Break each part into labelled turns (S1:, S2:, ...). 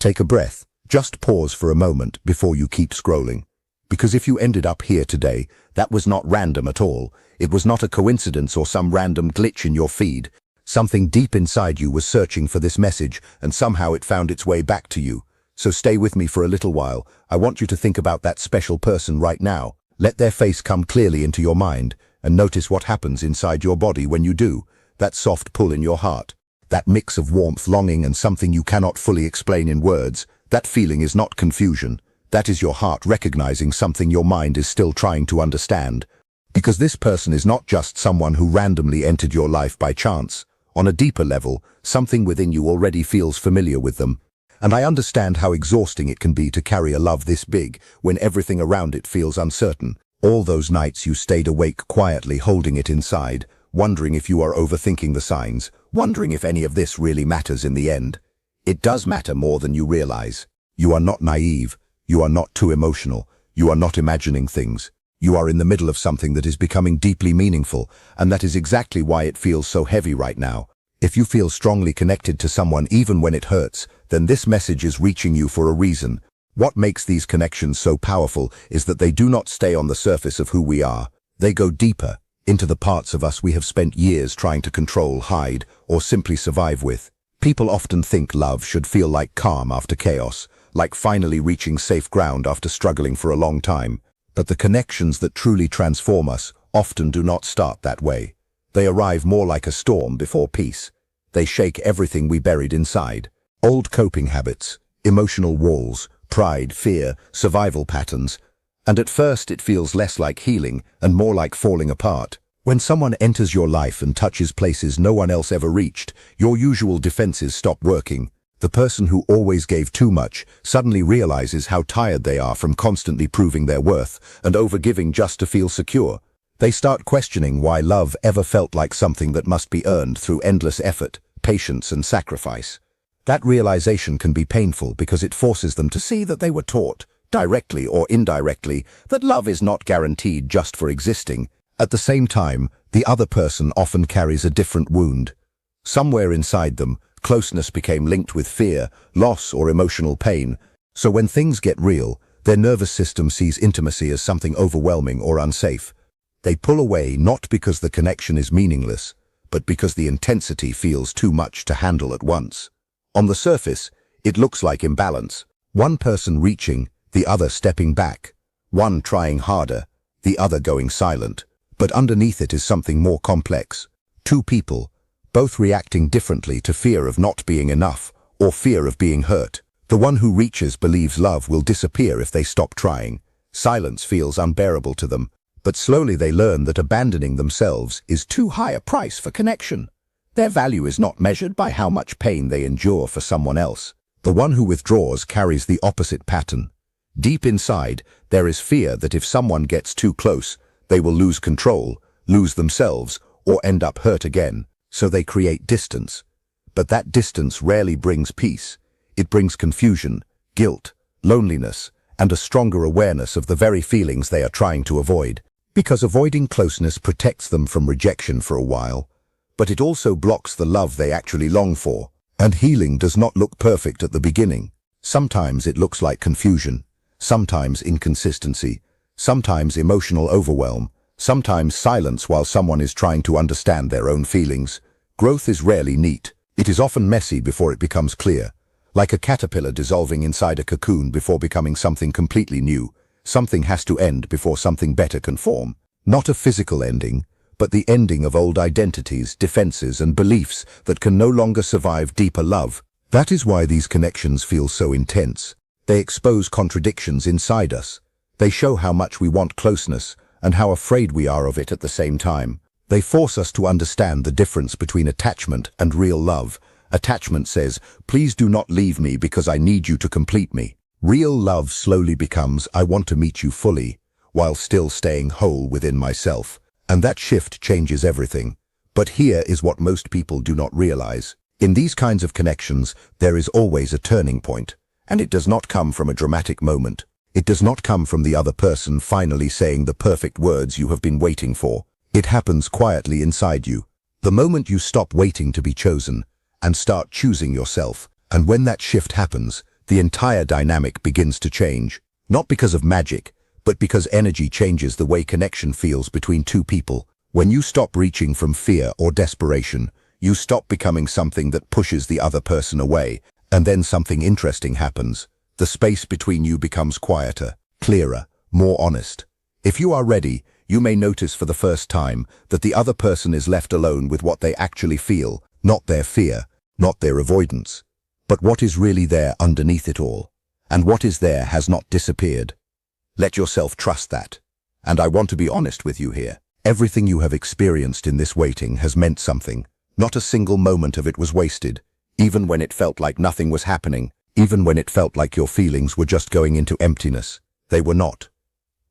S1: Take a breath. Just pause for a moment before you keep scrolling. Because if you ended up here today, that was not random at all. It was not a coincidence or some random glitch in your feed. Something deep inside you was searching for this message, and somehow it found its way back to you. So stay with me for a little while. I want you to think about that special person right now. Let their face come clearly into your mind, and notice what happens inside your body when you do. That soft pull in your heart. That mix of warmth, longing, and something you cannot fully explain in words. That feeling is not confusion. That is your heart recognizing something your mind is still trying to understand. Because this person is not just someone who randomly entered your life by chance. On a deeper level, something within you already feels familiar with them. And I understand how exhausting it can be to carry a love this big when everything around it feels uncertain. All those nights you stayed awake quietly holding it inside, wondering if you are overthinking the signs, wondering if any of this really matters in the end. It does matter more than you realize. You are not naive. You are not too emotional. You are not imagining things. You are in the middle of something that is becoming deeply meaningful, and that is exactly why it feels so heavy right now. If you feel strongly connected to someone even when it hurts, then this message is reaching you for a reason. What makes these connections so powerful is that they do not stay on the surface of who we are. They go deeper, into the parts of us we have spent years trying to control, hide, or simply survive with. People often think love should feel like calm after chaos, like finally reaching safe ground after struggling for a long time. But the connections that truly transform us often do not start that way. They arrive more like a storm before peace. They shake everything we buried inside. Old coping habits, emotional walls, pride, fear, survival patterns. And at first it feels less like healing and more like falling apart. When someone enters your life and touches places no one else ever reached, your usual defenses stop working. The person who always gave too much suddenly realizes how tired they are from constantly proving their worth and overgiving just to feel secure. They start questioning why love ever felt like something that must be earned through endless effort, patience, and sacrifice. That realization can be painful because it forces them to see that they were taught, directly or indirectly, that love is not guaranteed just for existing. At the same time, the other person often carries a different wound. Somewhere inside them, closeness became linked with fear, loss, or emotional pain. So when things get real, their nervous system sees intimacy as something overwhelming or unsafe. They pull away not because the connection is meaningless, but because the intensity feels too much to handle at once. On the surface, it looks like imbalance. One person reaching, the other stepping back. One trying harder, the other going silent. But underneath it is something more complex. Two people, both reacting differently to fear of not being enough or fear of being hurt. The one who reaches believes love will disappear if they stop trying. Silence feels unbearable to them, but slowly they learn that abandoning themselves is too high a price for connection. Their value is not measured by how much pain they endure for someone else. The one who withdraws carries the opposite pattern. Deep inside, there is fear that if someone gets too close, they will lose control, lose themselves, or end up hurt again. So they create distance. But that distance rarely brings peace. It brings confusion, guilt, loneliness, and a stronger awareness of the very feelings they are trying to avoid. Because avoiding closeness protects them from rejection for a while, but it also blocks the love they actually long for. And healing does not look perfect at the beginning. Sometimes it looks like confusion, sometimes inconsistency, sometimes emotional overwhelm, sometimes silence while someone is trying to understand their own feelings. Growth is rarely neat. It is often messy before it becomes clear. Like a caterpillar dissolving inside a cocoon before becoming something completely new. Something has to end before something better can form. Not a physical ending, but the ending of old identities, defenses, and beliefs that can no longer survive deeper love. That is why these connections feel so intense. They expose contradictions inside us. They show how much we want closeness and how afraid we are of it at the same time. They force us to understand the difference between attachment and real love. Attachment says, "Please do not leave me because I need you to complete me." Real love slowly becomes, "I want to meet you fully, while still staying whole within myself." And that shift changes everything. But here is what most people do not realize. In these kinds of connections, there is always a turning point. And it does not come from a dramatic moment. It does not come from the other person finally saying the perfect words you have been waiting for. It happens quietly inside you. The moment you stop waiting to be chosen and start choosing yourself. And when that shift happens, the entire dynamic begins to change. Not because of magic, but because energy changes the way connection feels between two people. When you stop reaching from fear or desperation, you stop becoming something that pushes the other person away, and then something interesting happens. The space between you becomes quieter, clearer, more honest. If you are ready, you may notice for the first time that the other person is left alone with what they actually feel, not their fear, not their avoidance, but what is really there underneath it all. And what is there has not disappeared. Let yourself trust that. And I want to be honest with you here. Everything you have experienced in this waiting has meant something. Not a single moment of it was wasted, even when it felt like nothing was happening, even when it felt like your feelings were just going into emptiness. They were not.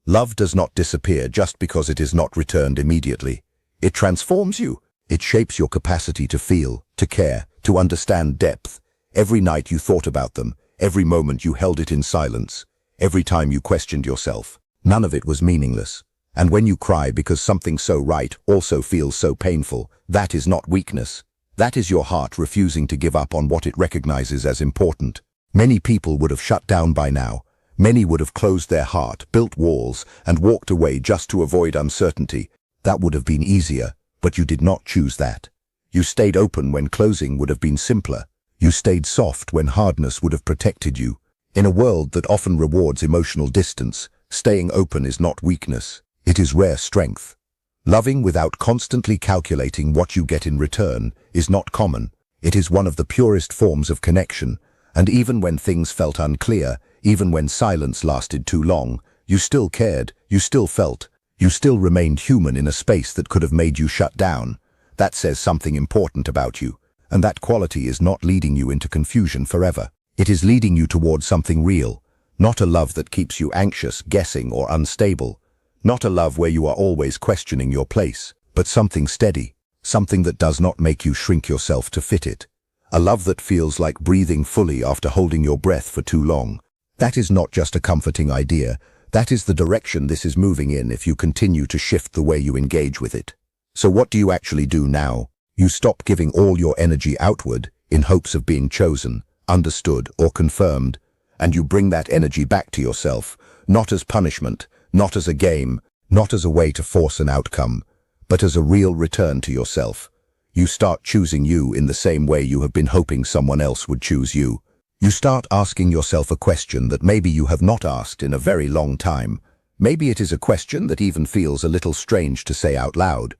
S1: Love does not disappear just because it is not returned immediately. It transforms you. It shapes your capacity to feel, to care, to understand depth. Every night you thought about them, every moment you held it in silence, every time you questioned yourself. None of it was meaningless. And when you cry because something so right also feels so painful, that is not weakness. That is your heart refusing to give up on what it recognizes as important. Many people would have shut down by now. Many would have closed their heart, built walls, and walked away just to avoid uncertainty. That would have been easier, but you did not choose that. You stayed open when closing would have been simpler. You stayed soft when hardness would have protected you. In a world that often rewards emotional distance, staying open is not weakness. It is rare strength. Loving without constantly calculating what you get in return is not common. It is one of the purest forms of connection, and even when things felt unclear, even when silence lasted too long, you still cared, you still felt, you still remained human in a space that could have made you shut down. That says something important about you, and that quality is not leading you into confusion forever. It is leading you towards something real, not a love that keeps you anxious, guessing, or unstable. Not a love where you are always questioning your place, but something steady, something that does not make you shrink yourself to fit it. A love that feels like breathing fully after holding your breath for too long. That is not just a comforting idea, that is the direction this is moving in if you continue to shift the way you engage with it. So what do you actually do now? You stop giving all your energy outward in hopes of being chosen, understood, or confirmed, and you bring that energy back to yourself, not as punishment, not as a game, not as a way to force an outcome, but as a real return to yourself. You start choosing you in the same way you have been hoping someone else would choose you. You start asking yourself a question that maybe you have not asked in a very long time. Maybe it is a question that even feels a little strange to say out loud.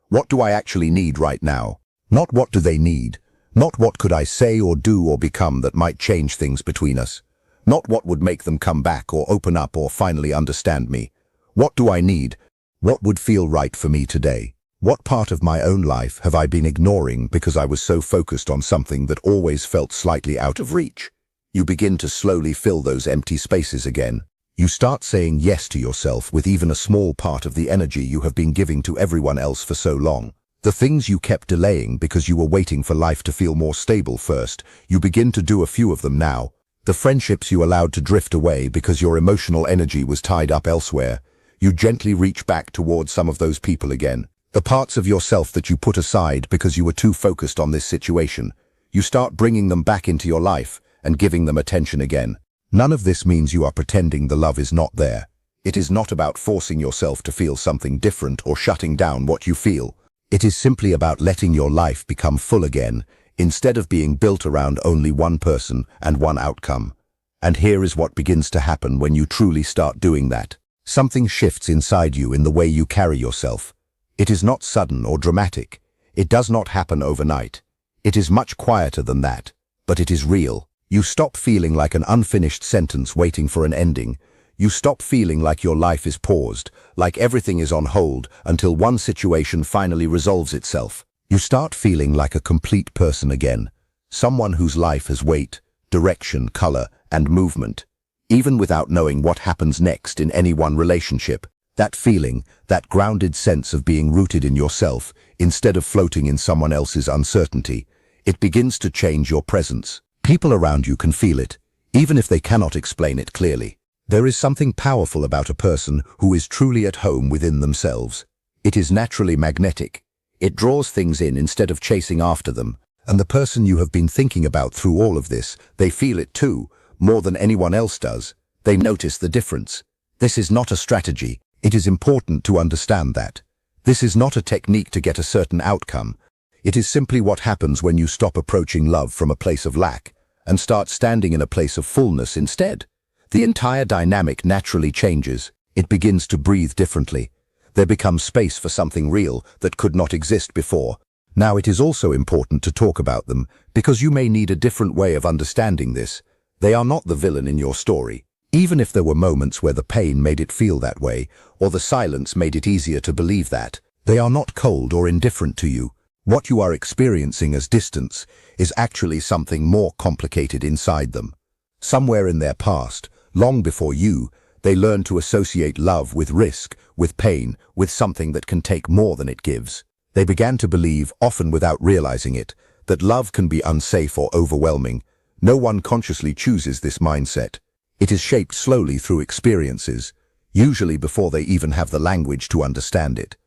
S1: What do I actually need right now? Not what do they need. Not what could I say or do or become that might change things between us. Not what would make them come back or open up or finally understand me. What do I need? What would feel right for me today? What part of my own life have I been ignoring because I was so focused on something that always felt slightly out of reach? You begin to slowly fill those empty spaces again. You start saying yes to yourself with even a small part of the energy you have been giving to everyone else for so long. The things you kept delaying because you were waiting for life to feel more stable first, you begin to do a few of them now. The friendships you allowed to drift away because your emotional energy was tied up elsewhere, you gently reach back towards some of those people again. The parts of yourself that you put aside because you were too focused on this situation, you start bringing them back into your life and giving them attention again. None of this means you are pretending the love is not there. It is not about forcing yourself to feel something different or shutting down what you feel. It is simply about letting your life become full again, instead of being built around only one person and one outcome. And here is what begins to happen when you truly start doing that. Something shifts inside you in the way you carry yourself. It is not sudden or dramatic. It does not happen overnight. It is much quieter than that, but it is real. You stop feeling like an unfinished sentence waiting for an ending. You stop feeling like your life is paused, like everything is on hold until one situation finally resolves itself. You start feeling like a complete person again, someone whose life has weight, direction, color, and movement, even without knowing what happens next in any one relationship. That feeling, that grounded sense of being rooted in yourself instead of floating in someone else's uncertainty, it begins to change your presence. People around you can feel it, even if they cannot explain it clearly. There is something powerful about a person who is truly at home within themselves. It is naturally magnetic. It draws things in instead of chasing after them. And the person you have been thinking about through all of this, they feel it too, more than anyone else does, they notice the difference. This is not a strategy. It is important to understand that. This is not a technique to get a certain outcome. It is simply what happens when you stop approaching love from a place of lack and start standing in a place of fullness instead. The entire dynamic naturally changes. It begins to breathe differently. There becomes space for something real that could not exist before. Now, it is also important to talk about them because you may need a different way of understanding this. They are not the villain in your story. Even if there were moments where the pain made it feel that way, or the silence made it easier to believe that, they are not cold or indifferent to you. What you are experiencing as distance is actually something more complicated inside them. Somewhere in their past, long before you, they learned to associate love with risk, with pain, with something that can take more than it gives. They began to believe, often without realizing it, that love can be unsafe or overwhelming. No one consciously chooses this mindset. It is shaped slowly through experiences, usually before they even have the language to understand it.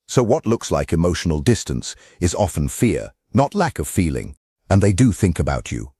S1: So what looks like emotional distance is often fear, not lack of feeling, and they do think about you.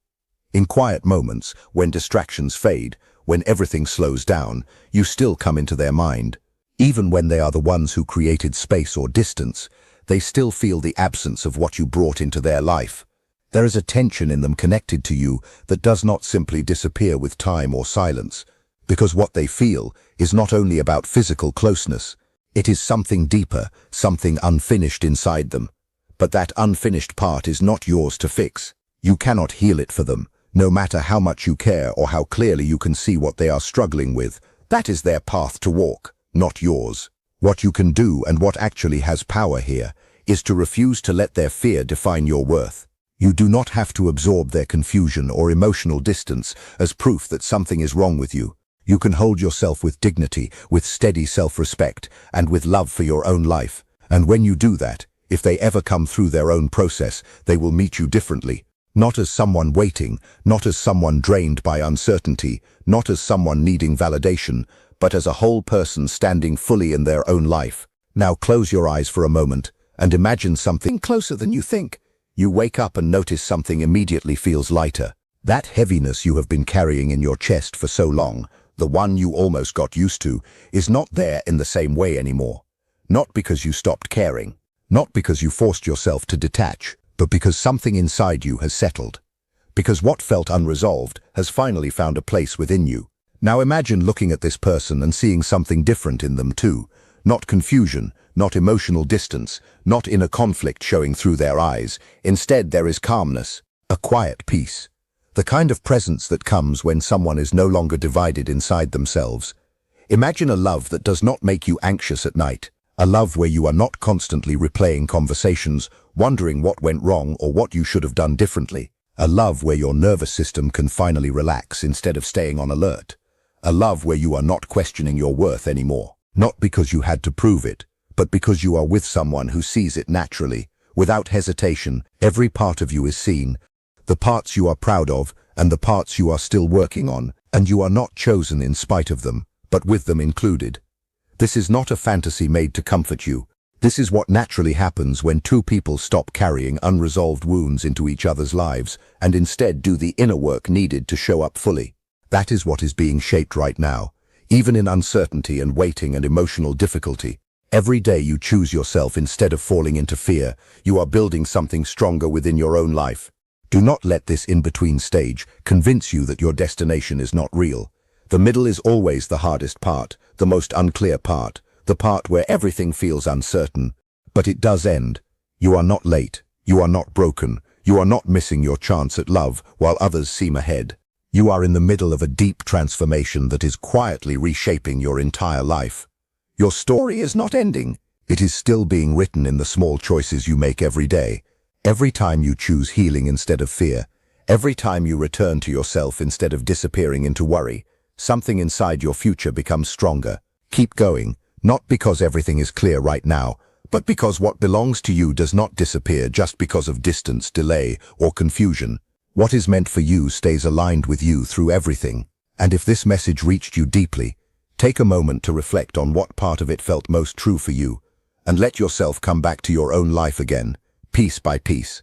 S1: In quiet moments, when distractions fade, when everything slows down, you still come into their mind. Even when they are the ones who created space or distance, they still feel the absence of what you brought into their life. There is a tension in them connected to you that does not simply disappear with time or silence, because what they feel is not only about physical closeness. It is something deeper, something unfinished inside them. But that unfinished part is not yours to fix. You cannot heal it for them, no matter how much you care or how clearly you can see what they are struggling with. That is their path to walk, not yours. What you can do, and what actually has power here, is to refuse to let their fear define your worth. You do not have to absorb their confusion or emotional distance as proof that something is wrong with you. You can hold yourself with dignity, with steady self-respect, and with love for your own life. And when you do that, if they ever come through their own process, they will meet you differently. Not as someone waiting, not as someone drained by uncertainty, not as someone needing validation, but as a whole person standing fully in their own life. Now close your eyes for a moment and imagine something closer than you think. You wake up and notice something immediately feels lighter. That heaviness you have been carrying in your chest for so long, the one you almost got used to, is not there in the same way anymore. Not because you stopped caring, not because you forced yourself to detach, but because something inside you has settled. Because what felt unresolved has finally found a place within you. Now imagine looking at this person and seeing something different in them too. Not confusion, not emotional distance, not inner conflict showing through their eyes. Instead, there is calmness, a quiet peace. The kind of presence that comes when someone is no longer divided inside themselves. Imagine a love that does not make you anxious at night. A love where you are not constantly replaying conversations, wondering what went wrong or what you should have done differently. A love where your nervous system can finally relax instead of staying on alert. A love where you are not questioning your worth anymore. Not because you had to prove it, but because you are with someone who sees it naturally. Without hesitation, every part of you is seen. The parts you are proud of and the parts you are still working on, and you are not chosen in spite of them, but with them included. This is not a fantasy made to comfort you. This is what naturally happens when two people stop carrying unresolved wounds into each other's lives and instead do the inner work needed to show up fully. That is what is being shaped right now, even in uncertainty and waiting and emotional difficulty. Every day you choose yourself instead of falling into fear, you are building something stronger within your own life. Do not let this in-between stage convince you that your destination is not real. The middle is always the hardest part, the most unclear part, the part where everything feels uncertain. But it does end. You are not late. You are not broken. You are not missing your chance at love while others seem ahead. You are in the middle of a deep transformation that is quietly reshaping your entire life. Your story is not ending. It is still being written in the small choices you make every day. Every time you choose healing instead of fear, every time you return to yourself instead of disappearing into worry, something inside your future becomes stronger. Keep going, not because everything is clear right now, but because what belongs to you does not disappear just because of distance, delay, or confusion. What is meant for you stays aligned with you through everything. And if this message reached you deeply, take a moment to reflect on what part of it felt most true for you, and let yourself come back to your own life again, piece by piece.